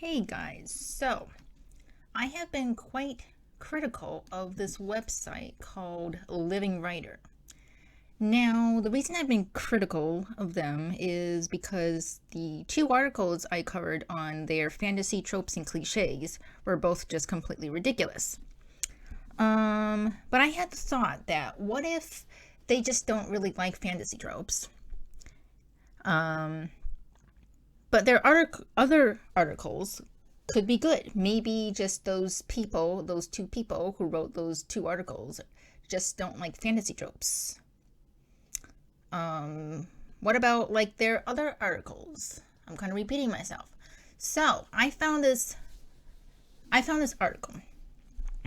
Hey guys, so I have been quite critical of this website called Living Writer. Now, the reason I've been critical of them is because the two articles I covered on their fantasy tropes and cliches were both just completely ridiculous. But I had the thought that what if they just don't really like fantasy tropes? But their other articles could be good. Maybe just those two people who wrote those two articles, just don't like fantasy tropes. What about like their other articles? I'm kind of repeating myself. So I found this article.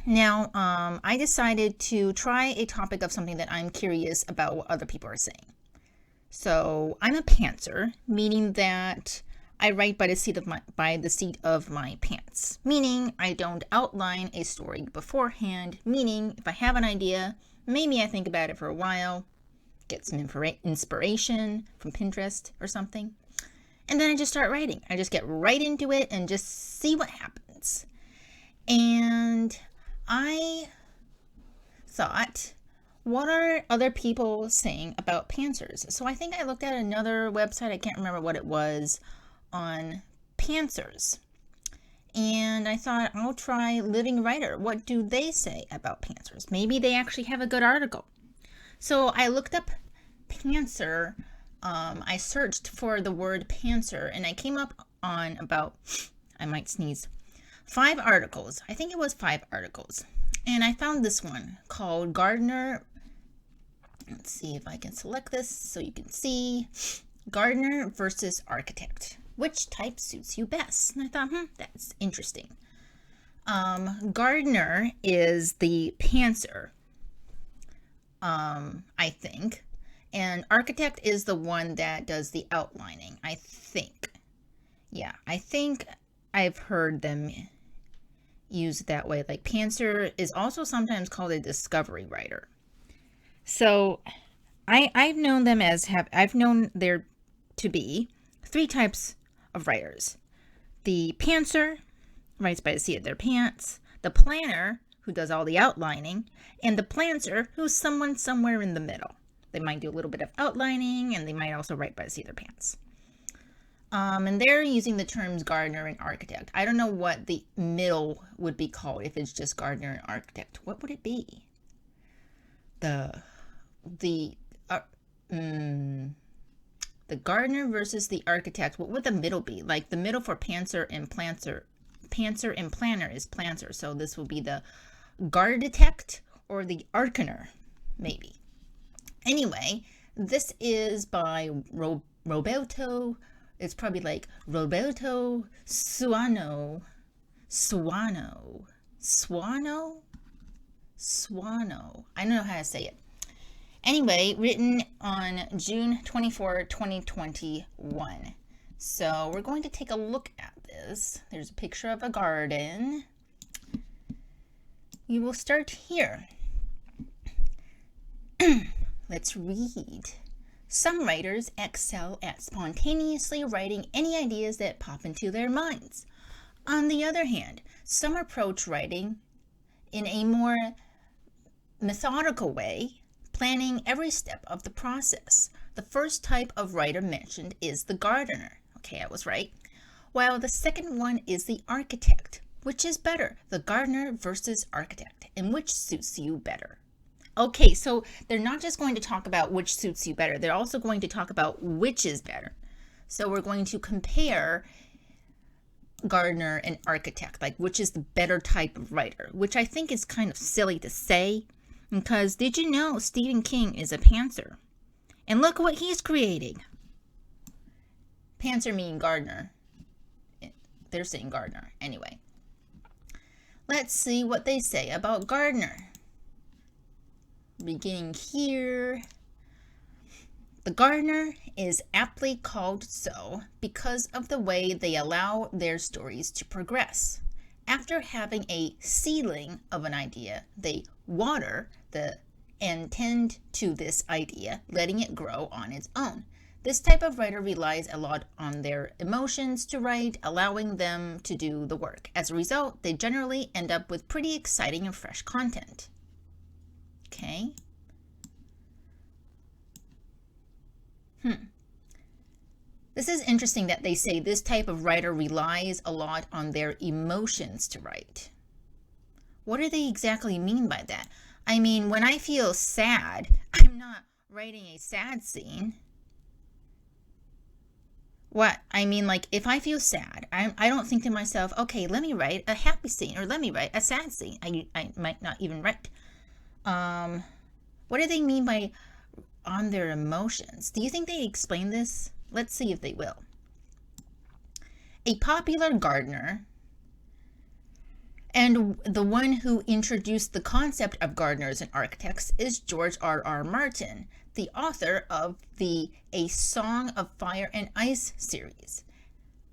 Now, I decided to try a topic of something that I'm curious about what other people are saying. So I'm a pantser, meaning that I write by the seat of my pants, meaning I don't outline a story beforehand, meaning if I have an idea, maybe I think about it for a while, get some inspiration from Pinterest or something, and then I just start writing. I just get right into it and just see what happens. And I thought, what are other people saying about pantsers? So I think I looked at another website, I can't remember what it was, on pantsers. And I thought, I'll try Living Writer. What do they say about pantsers? Maybe they actually have a good article. So I looked up pantser. I searched for the word pantser, and I came up on about, I might sneeze, 5 articles. I think it was 5 articles. And I found this one called Gardner. Let's see if I can select this so you can see. Gardner versus architect. Which type suits you best? And I thought, that's interesting. Gardner is the pantser, I think. And architect is the one that does the outlining, I think. Yeah, I think I've heard them use it that way. Like pantser is also sometimes called a discovery writer. So I've known there to be 3 types of writers. The pantser writes by the seat of their pants, the planner who does all the outlining, and the planter who's someone somewhere in the middle. They might do a little bit of outlining, and they might also write by the seat of their pants. And they're using the terms gardener and architect. I don't know what the middle would be called if it's just gardener and architect. What would it be? The gardener versus the architect. What would the middle be? Like the middle for pantser and planner is planter. So this will be the gardetect or the archiner, maybe. Anyway, this is by Roberto. It's probably like Roberto Suanno. I don't know how to say it. Anyway, written on June 24, 2021. So we're going to take a look at this. There's a picture of a garden. You will start here. Let's read. Some writers excel at spontaneously writing any ideas that pop into their minds. On the other hand, some approach writing in a more methodical way, planning every step of the process. The first type of writer mentioned is the gardener. Okay, I was right. While the second one is the architect. Which is better, the gardener versus architect, and which suits you better? Okay, so they're not just going to talk about which suits you better, they're also going to talk about which is better. So we're going to compare gardener and architect, like which is the better type of writer, which I think is kind of silly to say, because did you know Stephen King is a pantser? And look what he's creating. Pantser meaning gardener. They're saying gardener. Anyway, let's see what they say about gardener. Beginning here. The gardener is aptly called so because of the way they allow their stories to progress. After having a seedling of an idea, they water and tend to this idea, letting it grow on its own. This type of writer relies a lot on their emotions to write, allowing them to do the work. As a result, they generally end up with pretty exciting and fresh content. Okay. This is interesting that they say this type of writer relies a lot on their emotions to write. What do they exactly mean by that? I mean, when I feel sad, I'm not writing a sad scene. What? I mean, like, if I feel sad, I don't think to myself, okay, let me write a happy scene or let me write a sad scene. I might not even write. What do they mean by on their emotions? Do you think they explain this? Let's see if they will. A popular Gardner, and the one who introduced the concept of gardeners and architects, is George R.R. Martin, the author of the A Song of Fire and Ice series.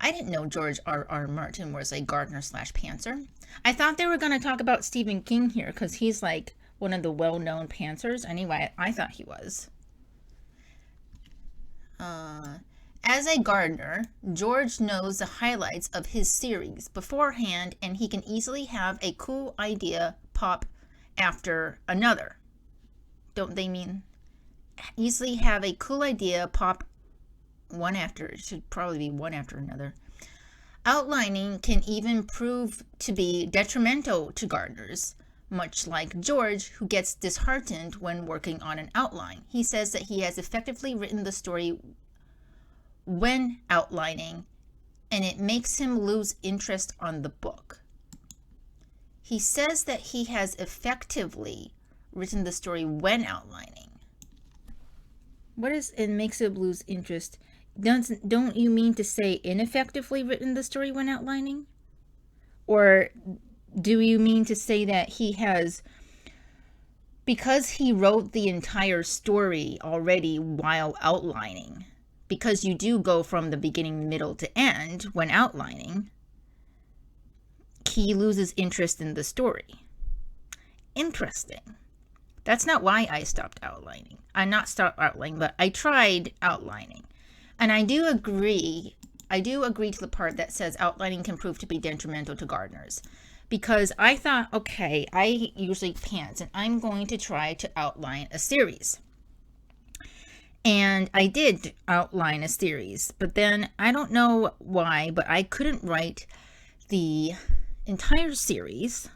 I didn't know George R.R. Martin was a gardener/pantser. I thought they were going to talk about Stephen King here because he's like one of the well-known pantsers. Anyway, I thought he was. As a gardener, George knows the highlights of his series beforehand, and he can easily have a cool idea pop after another. Don't they mean easily have a cool idea pop one after? It should probably be one after another. Outlining can even prove to be detrimental to gardeners, much like George, who gets disheartened when working on an outline. He says that he has effectively written the story when outlining, and it makes him lose interest on the book. He says that he has effectively written the story when outlining. What is it makes him lose interest? Don't you mean to say ineffectively written the story when outlining? Or do you mean to say that he has, because he wrote the entire story already while outlining, because you do go from the beginning, middle to end when outlining, he loses interest in the story. Interesting. That's not why I stopped outlining. Not stopped outlining, but I tried outlining. And I do agree to the part that says outlining can prove to be detrimental to gardeners. Because I thought, okay, I usually pants, and I'm going to try to outline a series. And I did outline a series, but then I don't know why, but I couldn't write the entire series,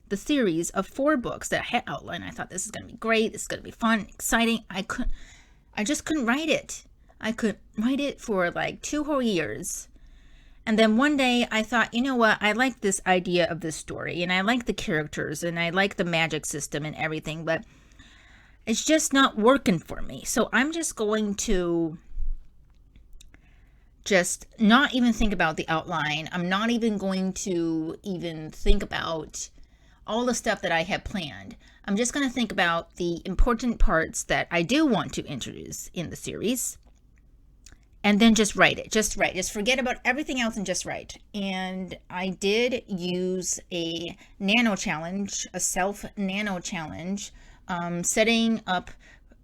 the series of 4 books that I had outlined. I thought this is going to be great, this is going to be fun, exciting. I just couldn't write it. I could write it for like 2 whole years. And then one day I thought, you know what, I like this idea of this story, and I like the characters, and I like the magic system and everything, but it's just not working for me. So I'm just going to just not even think about the outline. I'm not even going to even think about all the stuff that I had planned. I'm just going to think about the important parts that I do want to introduce in the series. And then just write it. Just write. Just forget about everything else and just write. And I did use a nano challenge, a self nano challenge. Setting up,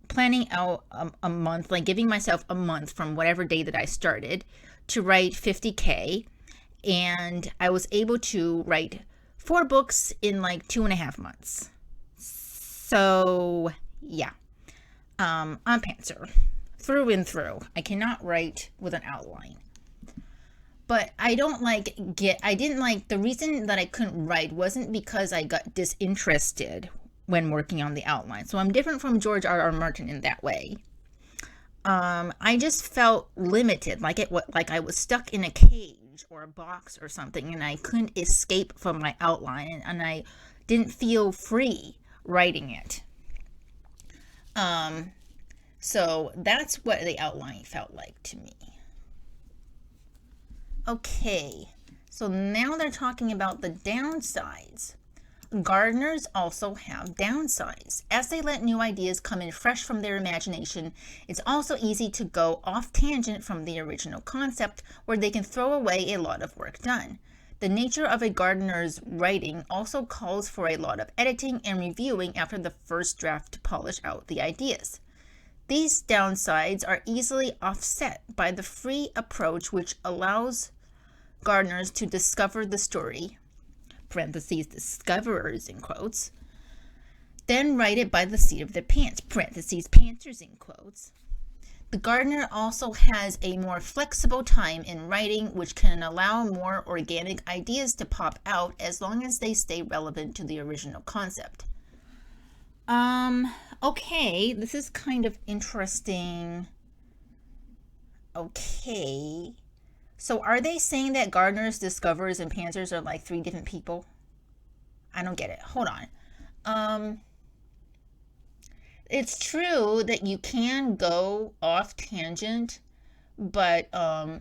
planning out a month, like giving myself a month from whatever day that I started to write 50K. And I was able to write 4 books in like 2.5 months. So yeah, I'm a pantser through and through. I cannot write with an outline. But I didn't like, the reason that I couldn't write wasn't because I got disinterested when working on the outline. So I'm different from George R.R. Martin in that way. I just felt limited, like I was stuck in a cage or a box or something, and I couldn't escape from my outline, and I didn't feel free writing it. So that's what the outline felt like to me. Okay, so now they're talking about the downsides. Gardeners also have downsides. As they let new ideas come in fresh from their imagination, it's also easy to go off tangent from the original concept, where they can throw away a lot of work done. The nature of a gardener's writing also calls for a lot of editing and reviewing after the first draft to polish out the ideas. These downsides are easily offset by the free approach, which allows Gardners to discover the story, parentheses, discoverers in quotes, then write it by the seat of their pants, parentheses, pantsers in quotes. The Gardner also has a more flexible time in writing, which can allow more organic ideas to pop out as long as they stay relevant to the original concept. Okay, this is kind of interesting. Okay. So are they saying that Gardners, discoverers, and pantsers are like 3 different people? I don't get it. Hold on. It's true that you can go off tangent, but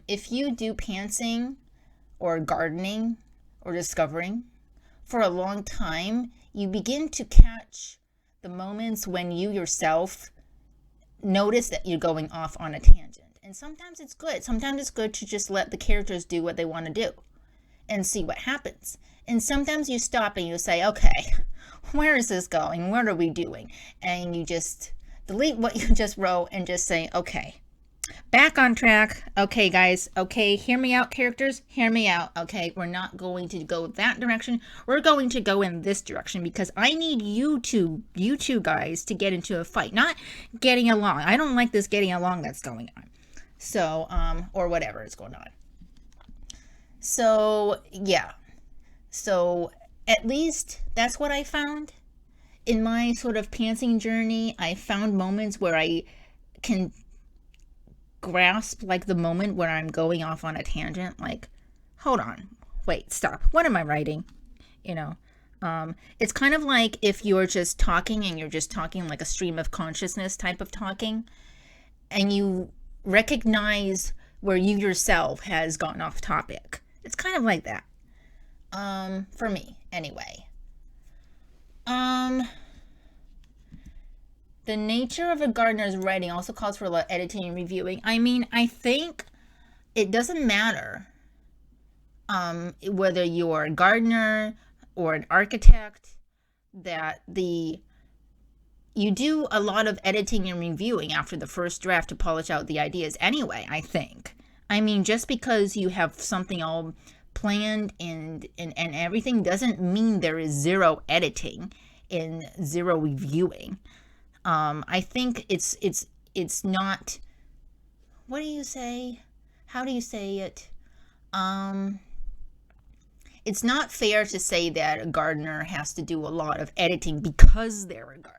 if you do pantsing or gardening or discovering for a long time, you begin to catch the moments when you yourself notice that you're going off on a tangent. And sometimes it's good. Sometimes it's good to just let the characters do what they want to do and see what happens. And sometimes you stop and you say, okay, where is this going? What are we doing? And you just delete what you just wrote and just say, okay, back on track. Okay, guys. Okay, hear me out, characters. Hear me out. Okay, we're not going to go that direction. We're going to go in this direction because I need you two guys to get into a fight, not getting along. I don't like this getting along that's going on. So, or whatever is going on. So, yeah. So, at least that's what I found. In my sort of pantsing journey, I found moments where I can grasp like the moment where I'm going off on a tangent. Like, hold on, wait, stop. What am I writing? You know, it's kind of like if you're just talking and you're just talking like a stream of consciousness type of talking, and you recognize where you yourself has gone off topic. It's kind of like that. For me, anyway. The nature of a Gardner's writing also calls for a lot of editing and reviewing. I mean, I think it doesn't matter whether you're a gardener or an architect, that you do a lot of editing and reviewing after the first draft to polish out the ideas anyway, I think. I mean, just because you have something all planned and everything doesn't mean there is zero editing and zero reviewing. I think it's not, what do you say? How do you say it? It's not fair to say that a gardener has to do a lot of editing because they're a gardener.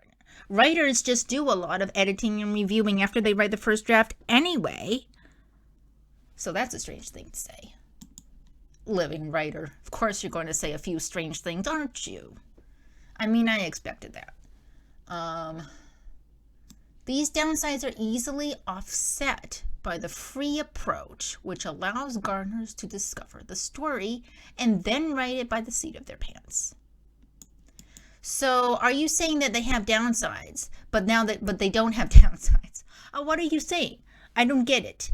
Writers just do a lot of editing and reviewing after they write the first draft anyway. So that's a strange thing to say. Living writer. Of course you're going to say a few strange things, aren't you? I mean, I expected that. These downsides are easily offset by the free approach, which allows gardeners to discover the story and then write it by the seat of their pants. So are you saying that they have downsides, but they don't have downsides? What are you saying? I don't get it.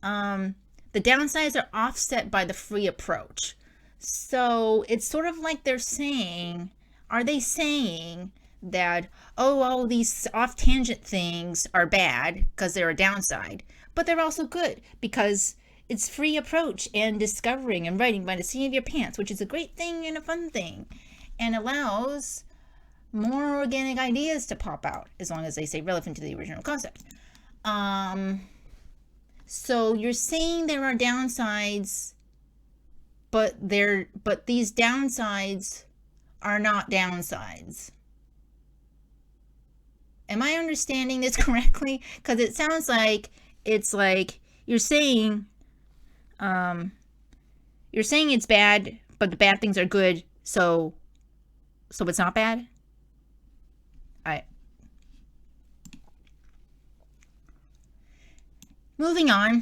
The downsides are offset by the free approach. So it's sort of like they're saying, are they saying that, oh, all these off-tangent things are bad because they're a downside, but they're also good because it's free approach and discovering and writing by the seat of your pants, which is a great thing and a fun thing, and allows more organic ideas to pop out as long as they stay relevant to the original concept. So you're saying there are downsides, but these downsides are not downsides. Am I understanding this correctly? Because it sounds like it's like you're saying it's bad, but the bad things are good, so it's not bad? Moving on,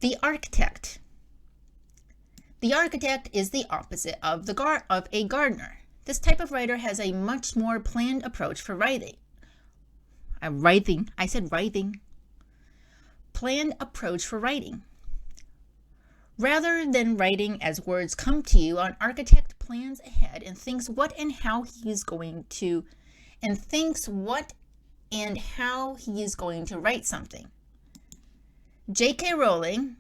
the architect. The architect is the opposite of a gardener. This type of writer has a much more planned approach for writing. I said writing. Planned approach for writing. Rather than writing as words come to you, an architect plans ahead and thinks what and how he is going to, and thinks what and how he is going to write something. J.K. Rowling,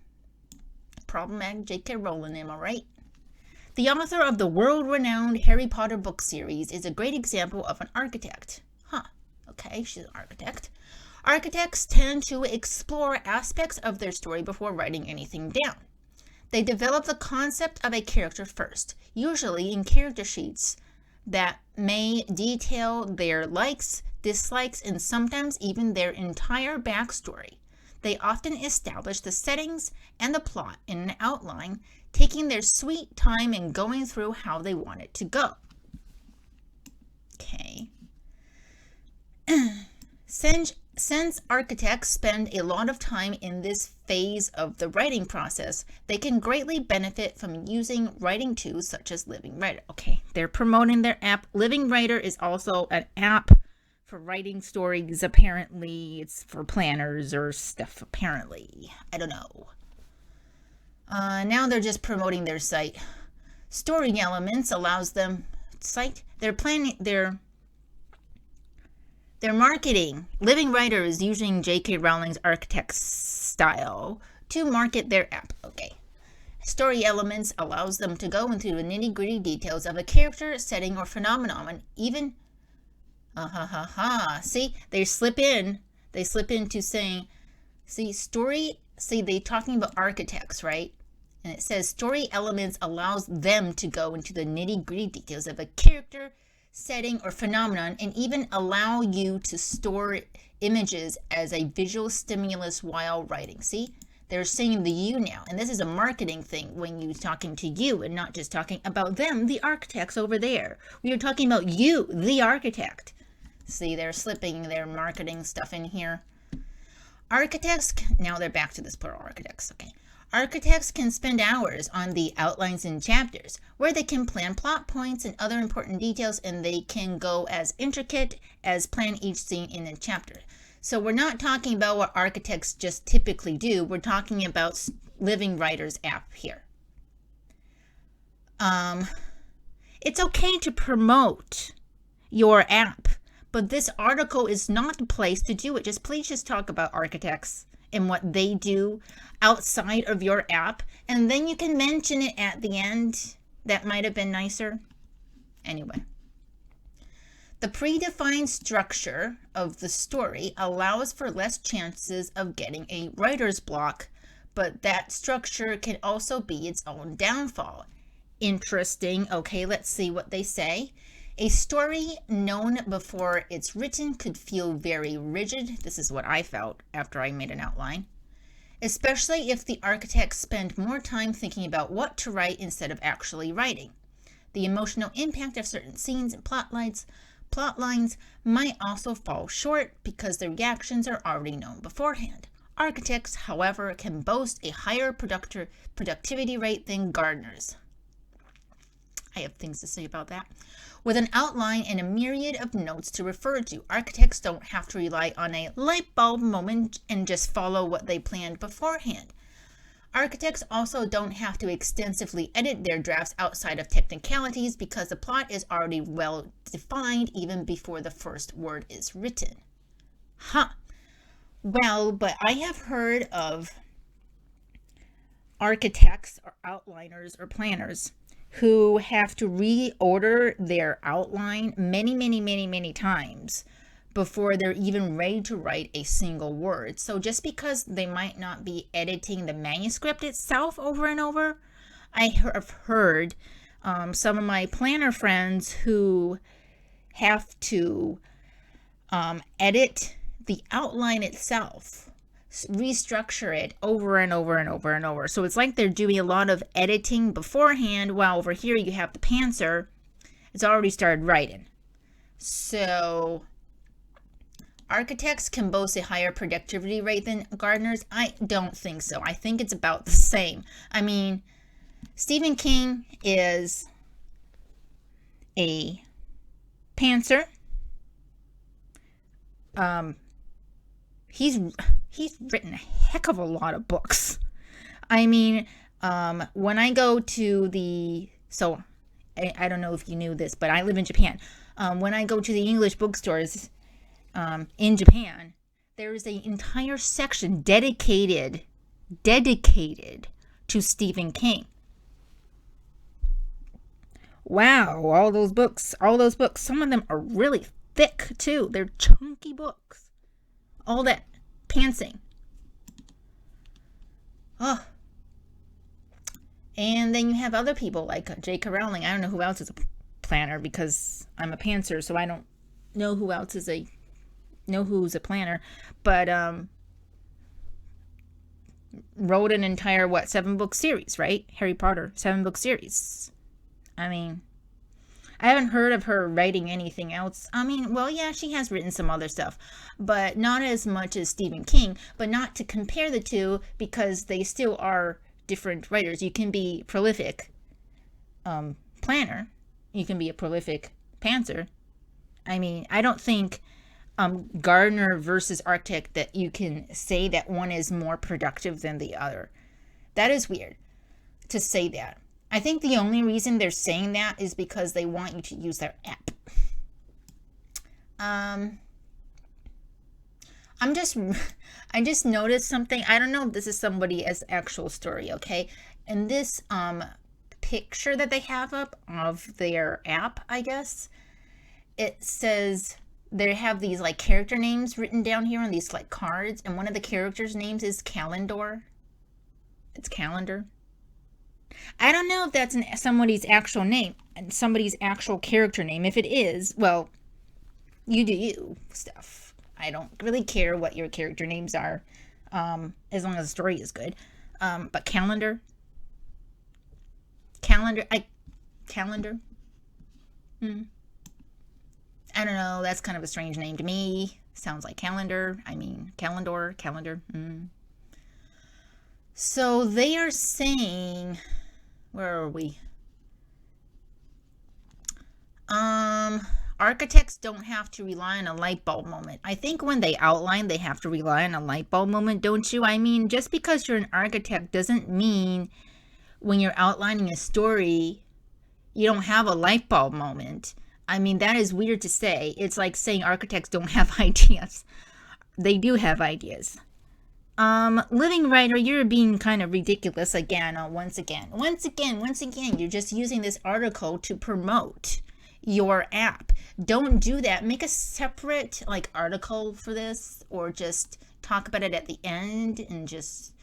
problematic J.K. Rowling, am I right? The author of the world-renowned Harry Potter book series is a great example of an architect. Okay, she's an architect. Architects tend to explore aspects of their story before writing anything down. They develop the concept of a character first, usually in character sheets that may detail their likes, dislikes, and sometimes even their entire backstory. They often establish the settings and the plot in an outline, taking their sweet time and going through how they want it to go. Okay. Since architects spend a lot of time in this phase of the writing process, they can greatly benefit from using writing tools such as livingwriter. Okay, they're promoting their app. livingwriter is also an app for writing stories, apparently. It's for planners or stuff, apparently. I don't know. Now they're just promoting their site. Story Elements allows them their marketing. livingwriter is using J.K. Rowling's architect style to market their app. Okay. Story Elements allows them to go into the nitty-gritty details of a character, setting, or phenomenon, even see, they slip into saying, they're talking about architects, right? And it says Story Elements allows them to go into the nitty-gritty details of a character, setting, or phenomenon, and even allow you to store images as a visual stimulus while writing. See, they're saying the you now, and this is a marketing thing when you're talking to you and not just talking about them, the architects over there. We are talking about you, the architect. See, they're slipping their marketing stuff in here. Architects, now they're back to this plural, architects, okay. Architects can spend hours on the outlines and chapters, where they can plan plot points and other important details, and they can go as intricate as plan each scene in a chapter. So we're not talking about what architects just typically do. We're talking about livingwriter's app here. It's okay to promote your app, but this article is not the place to do it. Please just talk about architects and what they do outside of your app, and then you can mention it at the end. That might have been nicer. Anyway, the predefined structure of the story allows for less chances of getting a writer's block, but that structure can also be its own downfall. Interesting. Okay, let's see what they say. A story known before it's written could feel very rigid. This is what I felt after I made an outline. Especially if the architects spend more time thinking about what to write instead of actually writing. The emotional impact of certain scenes and plot lines might also fall short because the reactions are already known beforehand. Architects, however, can boast a higher productivity rate than gardeners. I have things to say about that. With an outline and a myriad of notes to refer to, architects don't have to rely on a light bulb moment and just follow what they planned beforehand. Architects also don't have to extensively edit their drafts outside of technicalities because the plot is already well defined even before the first word is written. Well, but I have heard of architects or outliners or planners who have to reorder their outline many times before they're even ready to write a single word. So just because they might not be editing the manuscript itself over and over, I have heard some of my planner friends who have to edit the outline itself, restructure it over and over. So it's like they're doing a lot of editing beforehand, while over here you have the pantser. It's already started writing. So architects can boast a higher productivity rate than gardeners. I don't think so. I think it's about the same. I mean, Stephen King is a pantser. He's written a heck of a lot of books. I mean, when I go to I don't know if you knew this, but I live in Japan. When I go to the English bookstores, in Japan, there is an entire section dedicated to Stephen King. Wow, all those books. Some of them are really thick too. They're chunky books. All that pantsing. Oh. And then you have other people like J.K. Rowling. I don't know who else is a planner because I'm a pantser, so I don't know who else is who's a planner. But wrote an entire 7-book series, right? Harry Potter 7-book series. I mean, I haven't heard of her writing anything else. I mean, well, yeah, she has written some other stuff, but not as much as Stephen King. But not to compare the two because they still are different writers. You can be prolific planner. You can be a prolific pantser. I mean, I don't think Gardner versus architect that you can say that one is more productive than the other. That is weird to say that. I think the only reason they're saying that is because they want you to use their app. I just noticed something. I don't know if this is somebody's actual story, okay? And this picture that they have up of their app, I guess, it says they have these like character names written down here on these like cards, and one of the characters' names is Calendar. It's Calendar. I don't know if that's somebody's actual name, somebody's actual character name. If it is, well, you do you stuff. I don't really care what your character names are, as long as the story is good. But Calendar. I don't know. That's kind of a strange name to me. Sounds like calendar. I mean, calendar. So they are saying, where are we? Architects don't have to rely on a light bulb moment. I think when they outline, they have to rely on a light bulb moment, don't you? I mean, just because you're an architect doesn't mean when you're outlining a story, you don't have a light bulb moment. I mean, that is weird to say. It's like saying architects don't have ideas. They do have ideas. Living writer, you're being kind of ridiculous again. Once again, you're just using this article to promote your app. Don't do that. Make a separate like article for this, or just talk about it at the end and just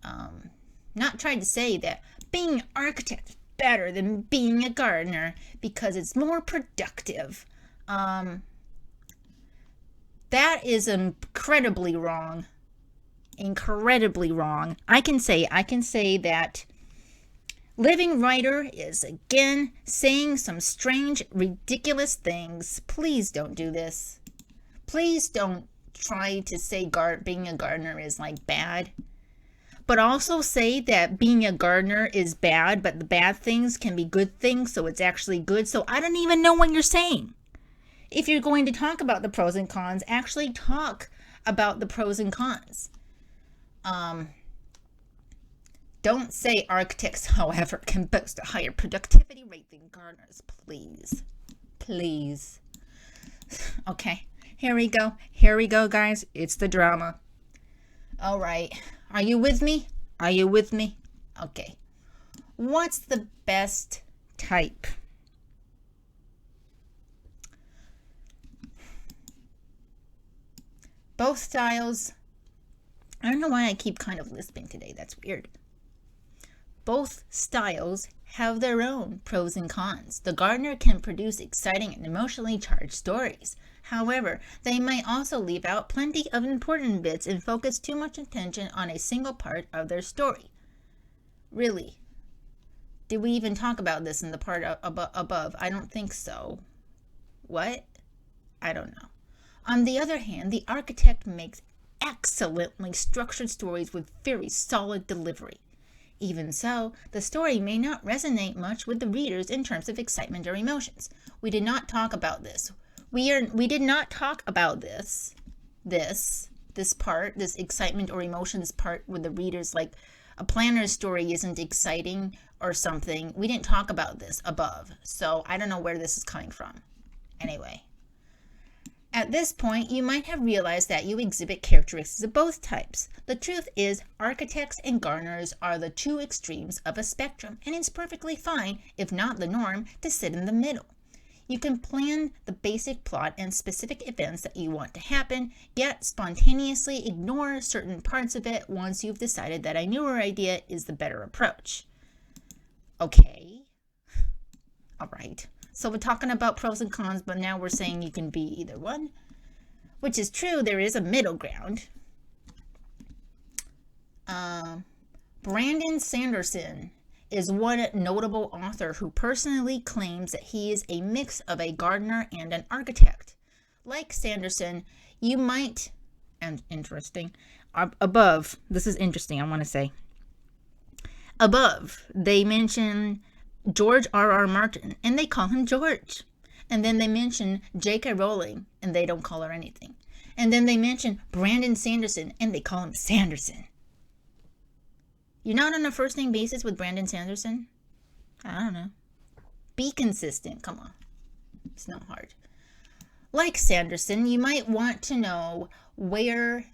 not try to say that being an architect is better than being a gardener because it's more productive. That is incredibly wrong. I can say that living writer is again saying some strange, ridiculous things. Please don't do this. Please don't try to say being a gardener is like bad. But also say that being a gardener is bad, but the bad things can be good things, so it's actually good. So I don't even know what you're saying. If you're going to talk about the pros and cons, actually talk about the pros and cons. Don't say architects, however, can boast a higher productivity rate than gardeners. Please. Okay, here we go, guys. It's the drama. All right. Are you with me? Okay. What's the best type? Both styles. I don't know why I keep kind of lisping today. That's weird. Both styles have their own pros and cons. The gardener can produce exciting and emotionally charged stories. However, they may also leave out plenty of important bits and focus too much attention on a single part of their story. Really? Did we even talk about this in the part above? I don't think so. What? I don't know. On the other hand, the architect makes excellently structured stories with very solid delivery. Even so, the story may not resonate much with the readers in terms of excitement or emotions. We did not talk about this. We did not talk about this part, this excitement or emotions part with the readers, like a planner's story isn't exciting or something. We didn't talk about this above, so I don't know where this is coming from. Anyway, At this point, you might have realized that you exhibit characteristics of both types. The truth is, architects and gardeners are the two extremes of a spectrum, and it's perfectly fine, if not the norm, to sit in the middle. You can plan the basic plot and specific events that you want to happen, yet spontaneously ignore certain parts of it once you've decided that a newer idea is the better approach. Okay. All right. So we're talking about pros and cons, but now we're saying you can be either one, which is true. There is a middle ground. Brandon Sanderson is one notable author who personally claims that he is a mix of a gardener and an architect. Like Sanderson, you might, and interesting, above, this is interesting, I want to say. Above, they mention George R.R. Martin, and they call him George. And then they mention J.K. Rowling, and they don't call her anything. And then they mention Brandon Sanderson, and they call him Sanderson. You're not on a first name basis with Brandon Sanderson? I don't know. Be consistent. Come on. It's not hard. Like Sanderson, you might want to know where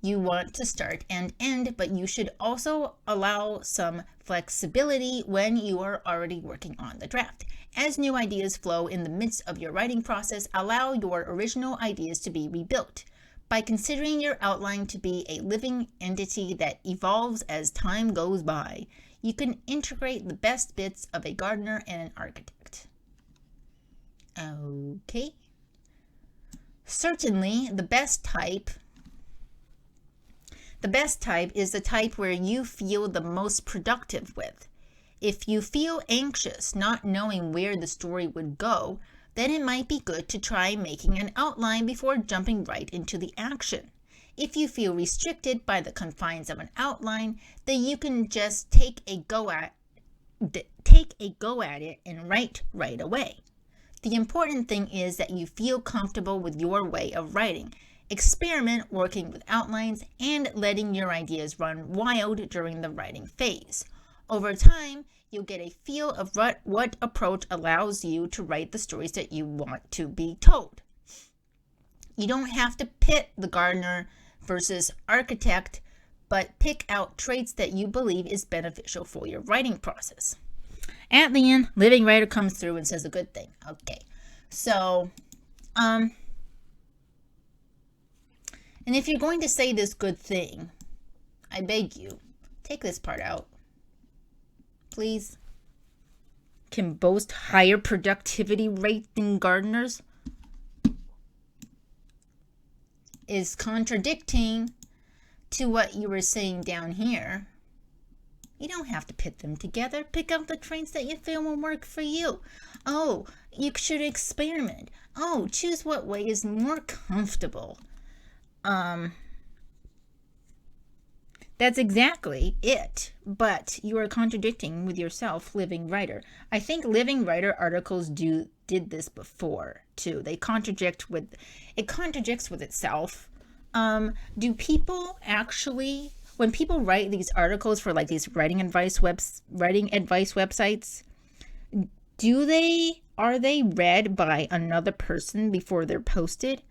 you want to start and end, but you should also allow some flexibility when you are already working on the draft. As new ideas flow in the midst of your writing process, allow your original ideas to be rebuilt. By considering your outline to be a living entity that evolves as time goes by, you can integrate the best bits of a gardener and an architect. Okay. Certainly, the best type is the type where you feel the most productive with. If you feel anxious not knowing where the story would go, then it might be good to try making an outline before jumping right into the action. If you feel restricted by the confines of an outline, then you can just take a go at it and write right away. The important thing is that you feel comfortable with your way of writing. Experiment working with outlines and letting your ideas run wild during the writing phase. Over time, you'll get a feel of what approach allows you to write the stories that you want to be told. You don't have to pit the gardener versus architect, but pick out traits that you believe is beneficial for your writing process. At the end, Living Writer comes through and says a good thing. Okay, so, and if you're going to say this good thing, I beg you, take this part out. Please. Can boast higher productivity rate than gardeners is contradicting to what you were saying down here. You don't have to pit them together. Pick out the traits that you feel will work for you. Oh, you should experiment. Oh, choose what way is more comfortable. That's exactly it, but you are contradicting with yourself, Living Writer. I think Living Writer articles did this before too. It contradicts with itself. Do people actually, when people write these articles for like these writing advice websites, are they read by another person before they're posted?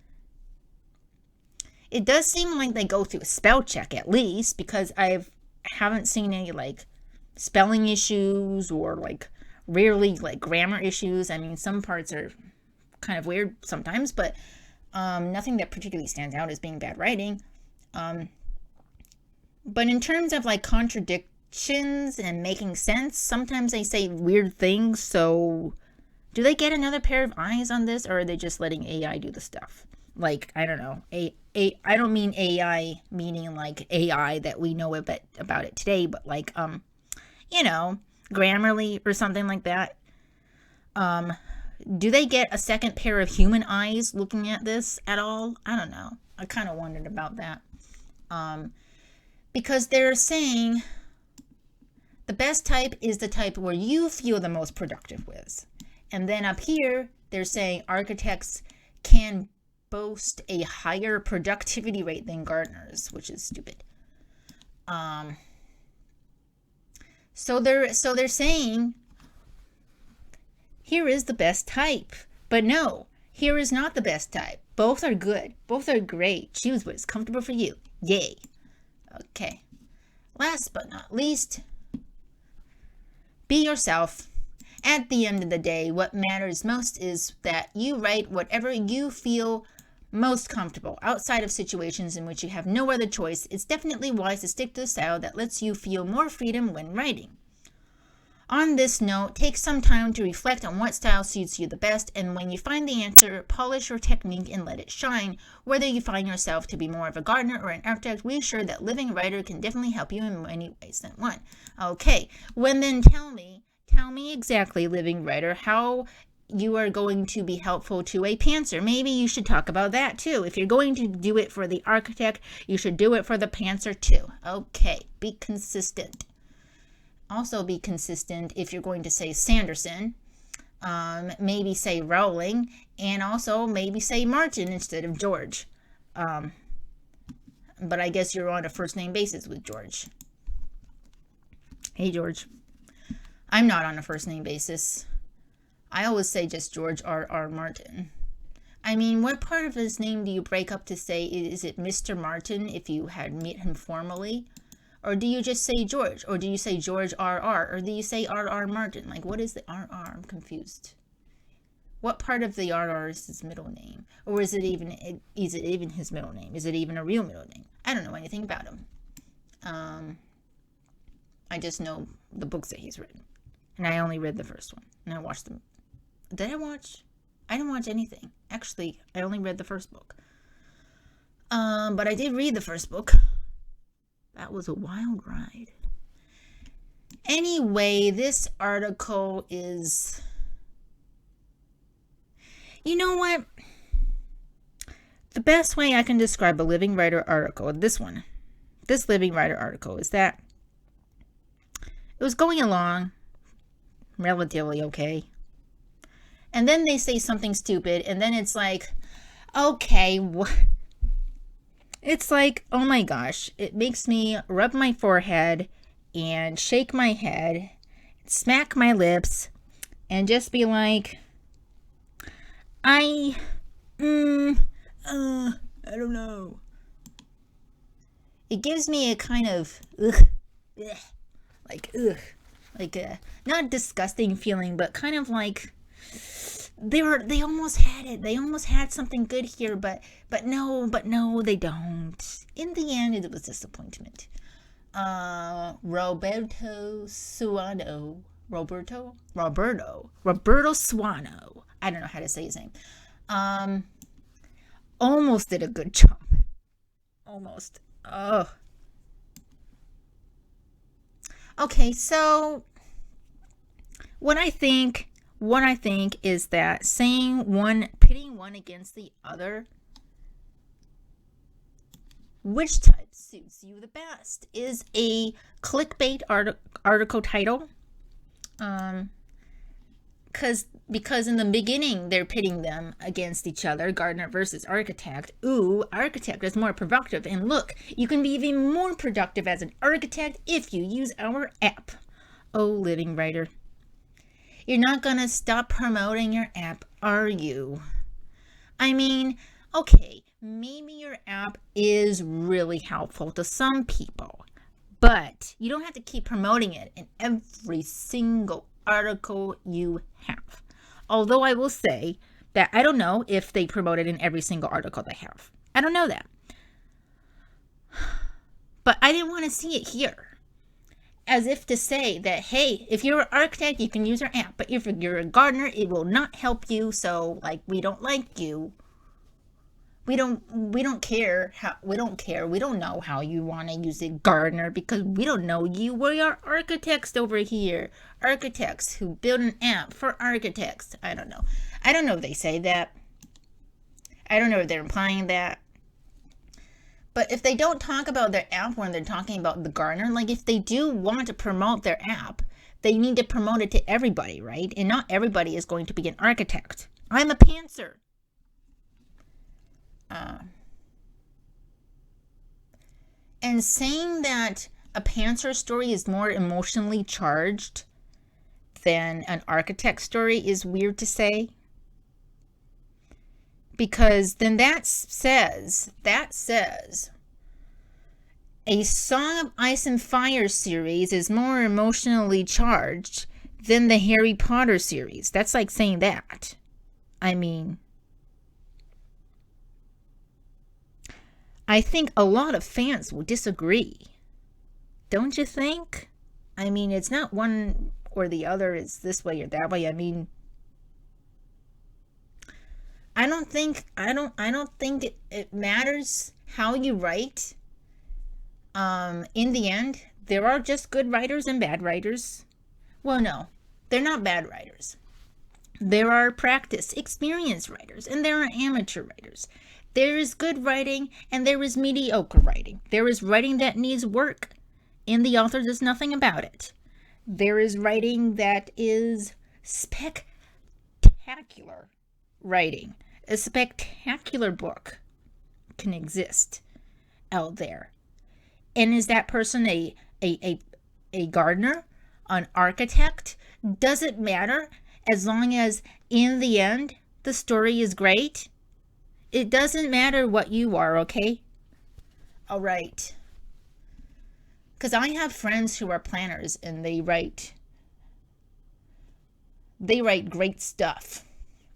It does seem like they go through a spell check at least, because I haven't seen any like spelling issues or like rarely like grammar issues. I mean, some parts are kind of weird sometimes, but nothing that particularly stands out as being bad writing. But in terms of like contradictions and making sense, sometimes they say weird things. So do they get another pair of eyes on this, or are they just letting AI do the stuff? Like, I don't know, I don't mean AI meaning like AI that we know about it today, but like, Grammarly or something like that. Do they get a second pair of human eyes looking at this at all? I don't know. I kind of wondered about that. Because they're saying the best type is the type where you feel the most productive with. And then up here, they're saying architects can boast a higher productivity rate than gardeners, which is stupid. So they're saying here is the best type, but no, here is not the best type. Both are good. Both are great. Choose what's comfortable for you. Yay. Okay. Last but not least, be yourself. At the end of the day, what matters most is that you write whatever you feel most comfortable. Outside of situations in which you have no other choice, it's definitely wise to stick to the style that lets you feel more freedom when writing. On this note, take some time to reflect on what style suits you the best, and when you find the answer, polish your technique and let it shine. Whether you find yourself to be more of a Gardner or an architect, be sure that Living Writer can definitely help you in many ways than one. Okay, well then tell me exactly, Living Writer, how you are going to be helpful to a pantser. Maybe you should talk about that too. If you're going to do it for the architect, you should do it for the pantser too. Okay, be consistent. Also be consistent if you're going to say Sanderson, maybe say Rowling, and also maybe say Martin instead of George. But I guess you're on a first name basis with George. Hey George. I'm not on a first name basis. I always say just George R.R. Martin. I mean, what part of his name do you break up to say, is it Mr. Martin if you had met him formally? Or do you just say George? Or do you say George R.R.? Or do you say R.R. Martin? Like, what is the R.R.? I'm confused. What part of the R.R. is his middle name? Or is it even his middle name? Is it even a real middle name? I don't know anything about him. I just know the books that he's written. And I only read the first one. And I watched them. Did I watch? I didn't watch anything. Actually, I only read the first book. But I did read the first book. That was a wild ride. Anyway, this article is... You know what? The best way I can describe a Living Writer article, this Living Writer article, is that it was going along relatively okay. And then they say something stupid, and then it's like, okay, what? It's like, oh my gosh, it makes me rub my forehead and shake my head, smack my lips, and just be like, I don't know. It gives me a kind of, like a, not disgusting feeling, but kind of like, they almost had it. They almost had something good here, but no, they don't. In the end, it was disappointment. Roberto Suanno. Roberto Suanno. I don't know how to say his name. Almost did a good job. Almost. Oh. Okay, so what I think is that pitting one against the other, which type suits you the best, is a clickbait article title. Because in the beginning they're pitting them against each other, Gardner versus architect. Ooh, architect is more productive, and look, you can be even more productive as an architect if you use our app. Oh, Living Writer. You're not gonna stop promoting your app, are you? I mean, okay, maybe your app is really helpful to some people, but you don't have to keep promoting it in every single article you have. Although I will say that I don't know if they promote it in every single article they have. I don't know that. But I didn't want to see it here. As if to say that, hey, if you're an architect, you can use our app. But if you're a gardener, it will not help you. So, like, we don't like you. We don't care. We don't know how you want to use it, Gardner, because we don't know you. We are architects over here. Architects who build an app for architects. I don't know. I don't know if they say that. I don't know if they're implying that. But if they don't talk about their app when they're talking about the Gardner, like if they do want to promote their app, they need to promote it to everybody, right? And not everybody is going to be an architect. I'm a pantser. And saying that a pantser story is more emotionally charged than an architect story is weird to say. Because then that says a Song of Ice and Fire series is more emotionally charged than the Harry Potter series. That's like saying that. I mean, I think a lot of fans will disagree. Don't you think? I mean, it's not one or the other, it's this way or that way. I mean, I don't think it matters how you write. In the end, there are just good writers and bad writers. Well, no, they're not bad writers. There are practice, experienced writers, and there are amateur writers. There is good writing and there is mediocre writing. There is writing that needs work and the author does nothing about it. There is writing that is spectacular writing. A spectacular book can exist out there. And is that person a gardener, an architect? Does it matter as long as in the end the story is great? It doesn't matter what you are, okay? All right. Because I have friends who are planners and they write great stuff.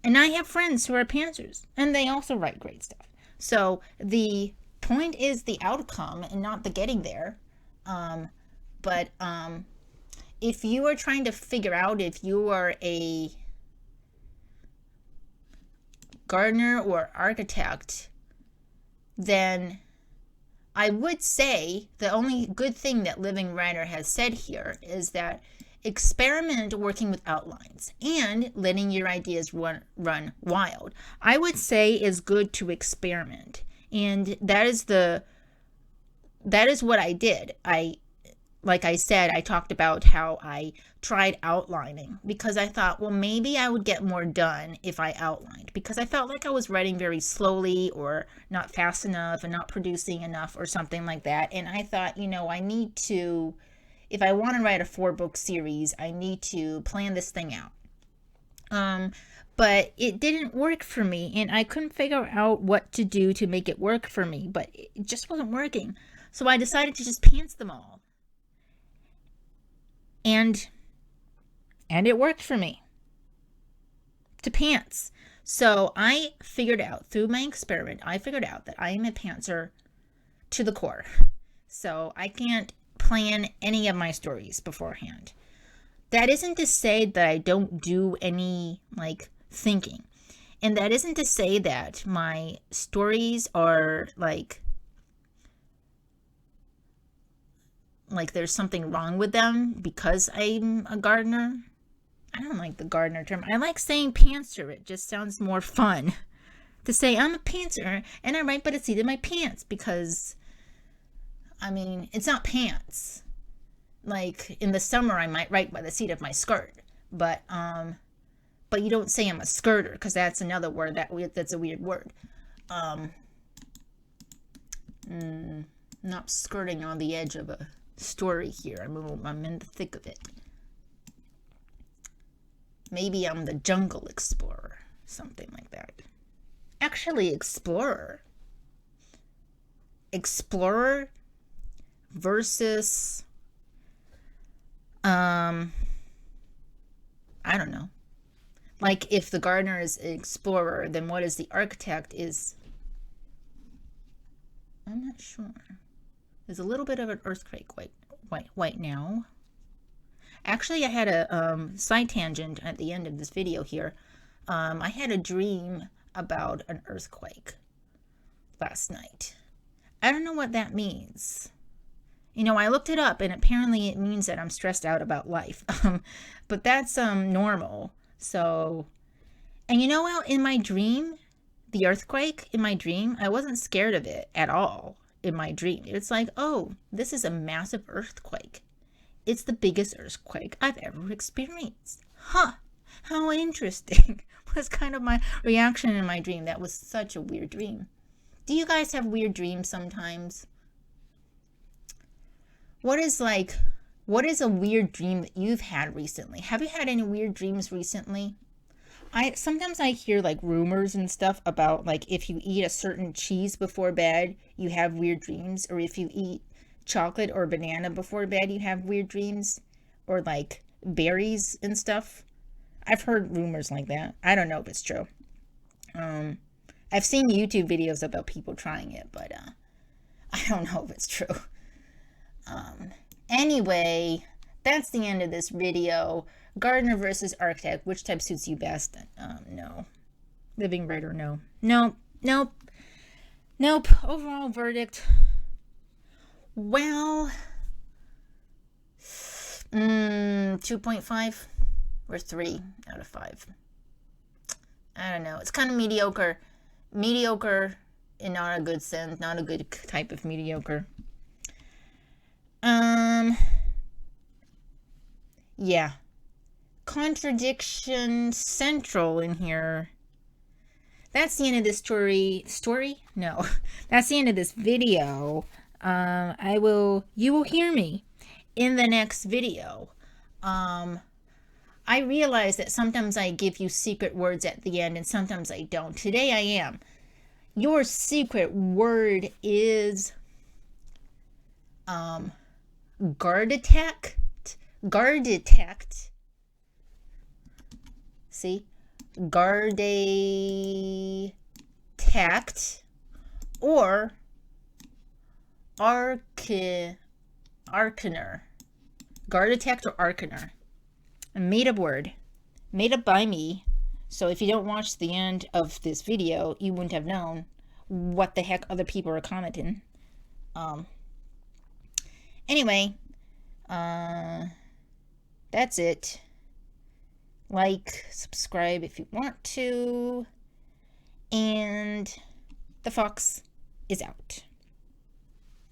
And I have friends who are pantsers and they also write great stuff. So the point is the outcome and not the getting there. But if you are trying to figure out if you are a gardener or architect, then I would say the only good thing that Living Writer has said here is that experiment working with outlines and letting your ideas run wild. I would say is good to experiment. And that is what I did. Like I said, I talked about how I tried outlining because I thought, well, maybe I would get more done if I outlined, because I felt like I was writing very slowly or not fast enough and not producing enough or something like that. And I thought, I need to, if I want to write a 4-book series, I need to plan this thing out. But it didn't work for me and I couldn't figure out what to do to make it work for me, but it just wasn't working. So I decided to just pants them all. And it worked for me to pants. So I figured out through my experiment, that I am a pantser to the core. So I can't plan any of my stories beforehand. That isn't to say that I don't do any thinking. And that isn't to say that my stories are like there's something wrong with them because I'm a gardener. I don't like the gardener term. I like saying pantser. It just sounds more fun to say I'm a pantser and I write by the seat of my pants, because it's not pants. Like in the summer I might write by the seat of my skirt, but you don't say I'm a skirter, because that's another word that's a weird word. Not skirting on the edge of a story here. I'm in the thick of it. Maybe I'm the jungle explorer, something like that. Actually, explorer versus I don't know. Like if the gardener is an explorer, then what is the architect is, I'm not sure. There's a little bit of an earthquake right now. Actually, I had a side tangent at the end of this video here. I had a dream about an earthquake last night. I don't know what that means. I looked it up and apparently it means that I'm stressed out about life. But that's normal. So, and in my dream, the earthquake in my dream, I wasn't scared of it at all. In my dream, it's like, oh, this is a massive earthquake. It's the biggest earthquake I've ever experienced. Huh, how interesting. Was kind of my reaction in my dream. That was such a weird dream. Do you guys have weird dreams sometimes? What is a weird dream that you've had recently? Have you had any weird dreams recently? Sometimes I hear like rumors and stuff about like if you eat a certain cheese before bed, you have weird dreams, or if you eat chocolate or banana before bed, you have weird dreams, or like berries and stuff. I've heard rumors like that. I don't know if it's true. I've seen YouTube videos about people trying it, but I don't know if it's true. Anyway, that's the end of this video. Gardner versus architect. Which type suits you best? No. Living writer, no. Nope. Nope. Nope. Overall verdict. Well, 2.5 or 3 out of 5. I don't know. It's kind of mediocre. Mediocre in not a good sense. Not a good type of mediocre. Yeah. Contradiction central in here. That's the end of this story? No. That's the end of this video. You will hear me in the next video. I realize that sometimes I give you secret words at the end and sometimes I don't. Today I am. Your secret word is guard detect. See? Guard detect or arcaner. Guard detect or arcaner. A made up word. Made up by me. So if you don't watch the end of this video, you wouldn't have known what the heck other people are commenting. Anyway, that's it. Like, subscribe if you want to. And the fox is out.